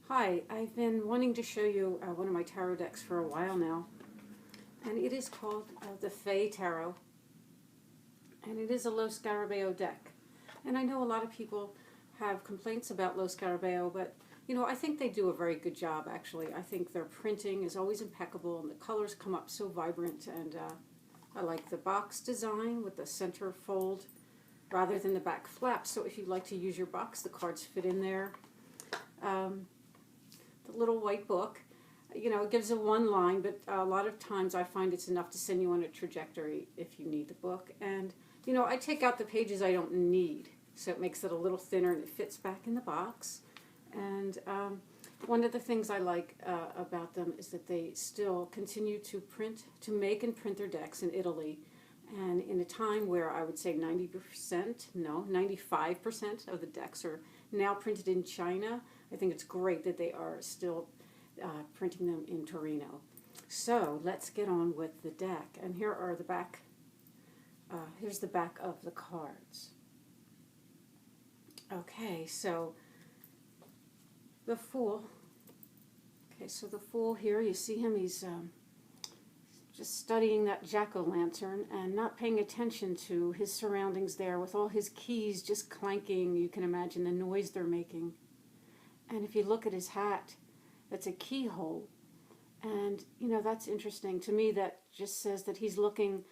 Hi, I've been wanting to show you one of my tarot decks for a while now, and it is called the Fey Tarot, and it is a Lo Scarabeo deck. And I know a lot of people have complaints about Lo Scarabeo, but I think they do a very good job, actually. I think their printing is always impeccable, and the colors come up so vibrant, and I like the box design with the center fold rather than the back flap, so if you'd like to use your box, the cards fit in there. The little white book, it gives a one line, but a lot of times I find it's enough to send you on a trajectory if you need the book. And, I take out the pages I don't need, so it makes it a little thinner and it fits back in the box. And one of the things I like about them is that they still continue to make and print their decks in Italy. And in a time where I would say 95% of the decks are now printed in China, I think it's great that they are still printing them in Torino. So let's get on with the deck. And here are the back. Here's the back of the cards. Okay, so the Fool. Okay, so the Fool here, you see him, he's just studying that jack-o'-lantern and not paying attention to his surroundings there with all his keys just clanking. You can imagine the noise they're making. And if you look at his hat, that's a keyhole. And, that's interesting. To me, that just says that he's looking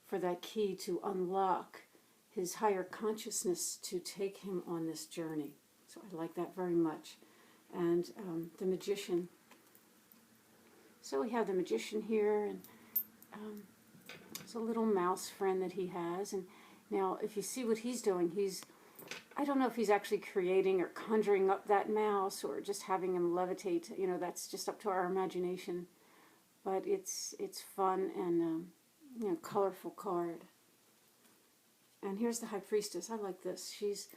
for that key to unlock his higher consciousness to take him on this journey. So I like that very much. And the Magician. So we have the Magician here, and it's a little mouse friend that he has. And now, if you see what he's doing, I don't know if he's actually creating or conjuring up that mouse or just having him levitate. That's just up to our imagination. But it's fun and, colorful card. And here's the High Priestess. I like this. She's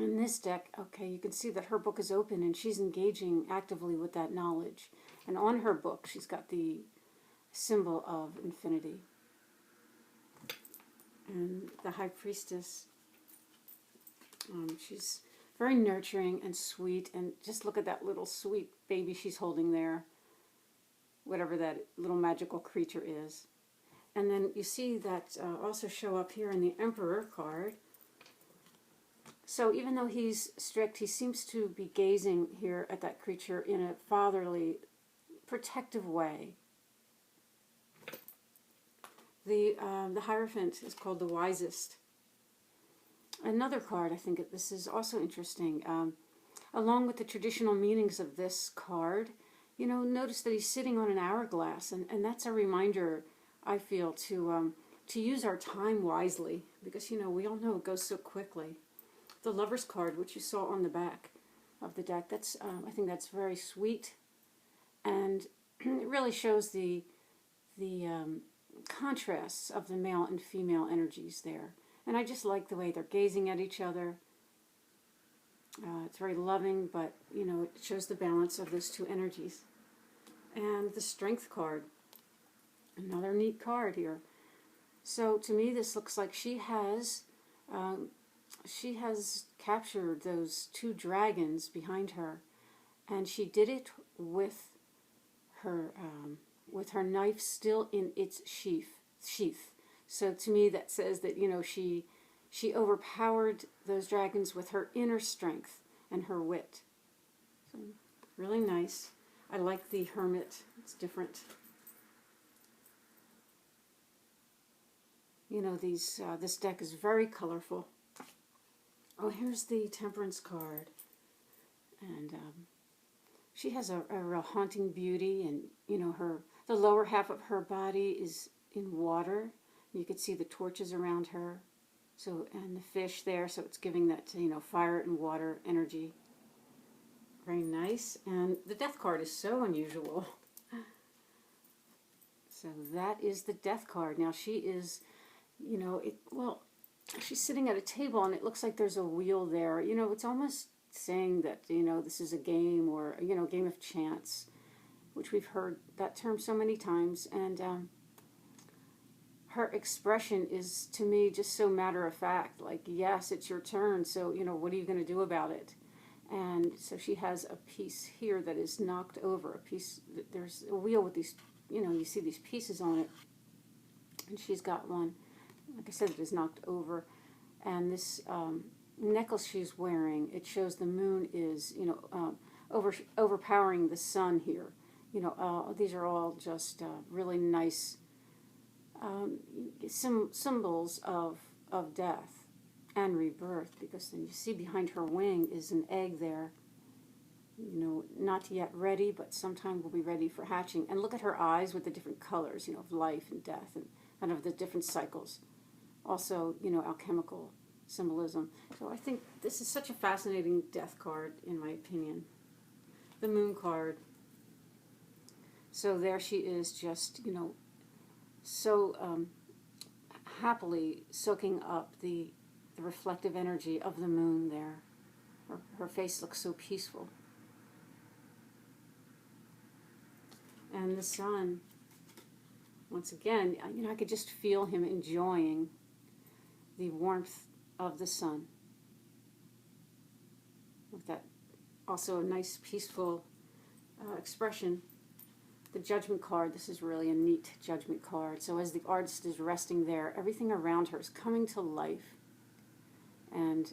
in this deck. Okay, you can see that her book is open and she's engaging actively with that knowledge. And on her book, she's got the symbol of infinity. And the High Priestess, she's very nurturing and sweet, and just look at that little sweet baby she's holding there, whatever that little magical creature is. And then you see that also show up here in the Emperor card. So even though he's strict, he seems to be gazing here at that creature in a fatherly, protective way. The Hierophant is called the Wisest. Another card, I think this is also interesting. Along with the traditional meanings of this card, notice that he's sitting on an hourglass, and that's a reminder, I feel, to use our time wisely, because, we all know it goes so quickly. The Lover's card, which you saw on the back of the deck, that's I think that's very sweet, and it really shows the contrasts of the male and female energies there. And I just like the way they're gazing at each other. It's very loving, but, it shows the balance of those two energies. And the Strength card. Another neat card here. So to me, this looks like she has captured those two dragons behind her. And she did it with her knife still in its sheath. So to me, that says that, she overpowered those dragons with her inner strength and her wit. So, really nice. I like the Hermit. It's different. This deck is very colorful. Oh, here's the Temperance card. And she has a real haunting beauty, and, the lower half of her body is in water. You could see the torches around her, and the fish there, so it's giving that, fire and water energy. Very nice. And the Death card is so unusual. So that is the Death card. Now she is, she's sitting at a table, and it looks like there's a wheel there. It's almost saying that, this is a game, or, a game of chance, which we've heard that term so many times. And her expression is, to me, just so matter of fact, like, yes, it's your turn, so, what are you going to do about it? And so she has a piece here that is knocked over. A piece, there's a wheel with these, you see these pieces on it. And she's got one, like I said, it is knocked over. And this necklace she's wearing, it shows the moon is, overpowering the sun here. These are all just really nice symbols of death and rebirth, because then you see behind her wing is an egg there, not yet ready, but sometime will be ready for hatching. And look at her eyes with the different colors, of life and death and of the different cycles. Also, alchemical symbolism. So I think this is such a fascinating death card, in my opinion. The moon card. So there she is, just, so happily soaking up the reflective energy of the moon there. Her face looks so peaceful. And the sun, once again, I could just feel him enjoying the warmth of the sun. With that, also a nice peaceful expression. The Judgment card, this is really a neat Judgment card. So as the artist is resting there, everything around her is coming to life. And,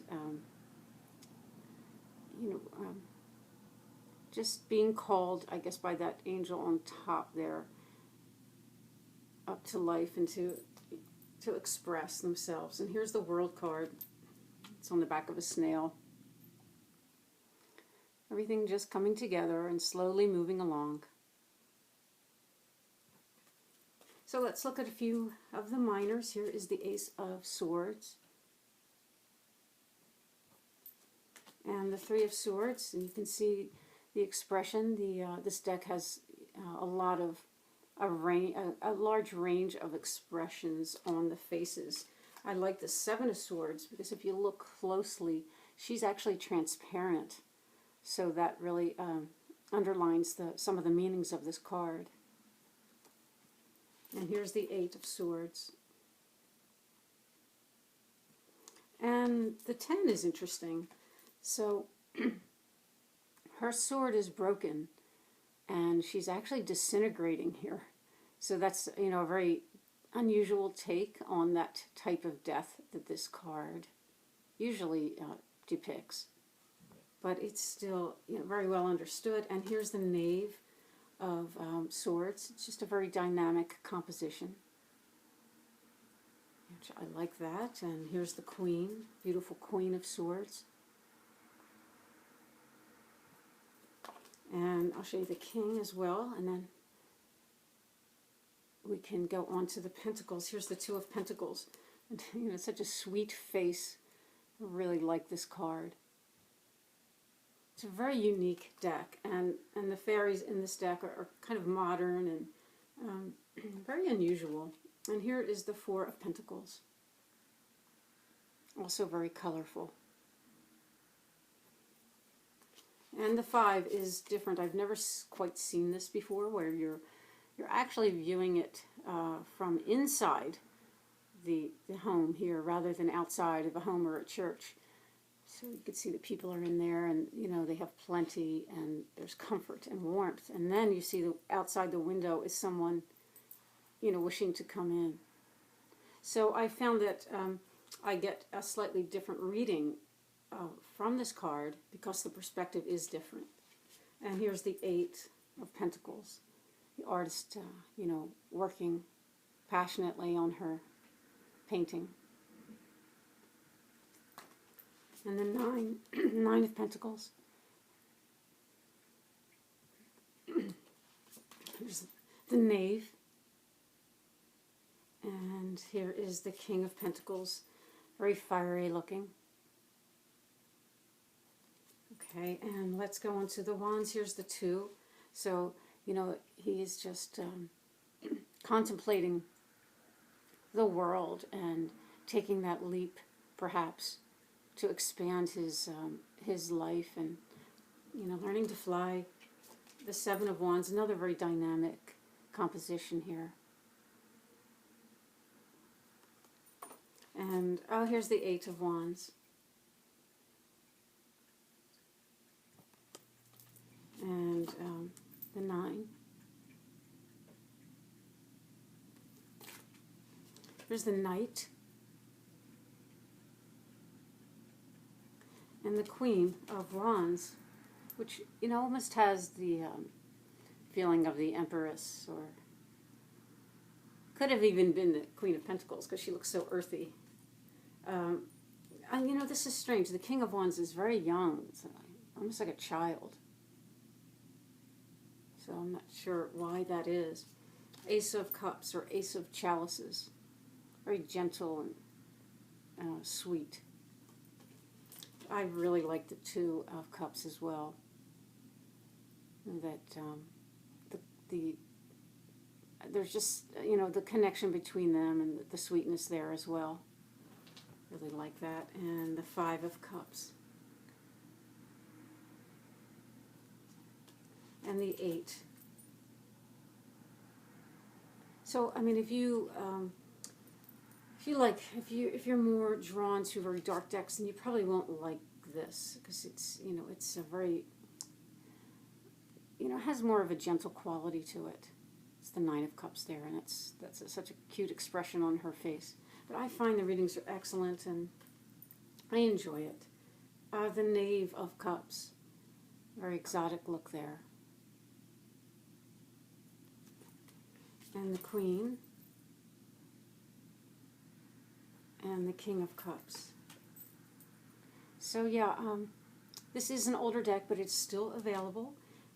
just being called, I guess, by that angel on top there, up to life and to express themselves. And here's the World card. It's on the back of a snail. Everything just coming together and slowly moving along. So let's look at a few of the minors. Here is the Ace of Swords. And the Three of Swords. And you can see the expression. This deck has a large range of expressions on the faces. I like the Seven of Swords because if you look closely, she's actually transparent. So that really underlines some of the meanings of this card. And here's the Eight of Swords. And the 10 is interesting. So her sword is broken and she's actually disintegrating here. So that's, a very unusual take on that type of death that this card usually depicts. But it's still very well understood. And here's the Knave of Swords. It's just a very dynamic composition. I like that. And here's the Queen, beautiful Queen of Swords. And I'll show you the King as well, and then we can go on to the Pentacles. Here's the Two of Pentacles. And, such a sweet face. I really like this card. It's a very unique deck, and the fairies in this deck are kind of modern and very unusual. And here is the Four of Pentacles. Also very colorful. And the Five is different. I've never quite seen this before, where you're actually viewing it from inside the home here rather than outside of a home or a church. So you can see that people are in there, and they have plenty, and there's comfort and warmth. And then you see outside the window is someone wishing to come in. So I found that I get a slightly different reading from this card because the perspective is different. And here's the Eight of Pentacles. The artist, working passionately on her painting. And the Nine of Pentacles. Here's the Knave. And here is the King of Pentacles. Very fiery looking. Okay, and let's go on to the Wands. Here's the Two. So, he is just contemplating the world and taking that leap, perhaps, to expand his life and, learning to fly. The Seven of Wands, another very dynamic composition here. And, here's the Eight of Wands. There's the Knight. And the Queen of Wands, which, you know, almost has the feeling of the Empress, or could have even been the Queen of Pentacles because she looks so earthy. And, you know, this is strange. The King of Wands is very young. It's almost like a child. So I'm not sure why that is. Ace of Cups or Ace of Chalices. Very gentle and sweet. I really like the Two of Cups as well. That there's just, you know, the connection between them and the sweetness there as well. Really like that. And the Five of Cups. And the 8. So, I mean, if you're more drawn to very dark decks, then you probably won't like this, because it's, you know, it's a very, you know, it has more of a gentle quality to it. It's the Nine of Cups there, and that's such a cute expression on her face. But I find the readings are excellent, and I enjoy it. The Knave of Cups, very exotic look there. And the Queen. And the King of Cups. So yeah, this is an older deck, but it's still available.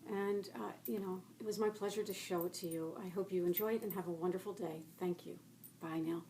And, you know, it was my pleasure to show it to you. I hope you enjoy it and have a wonderful day. Thank you. Bye now.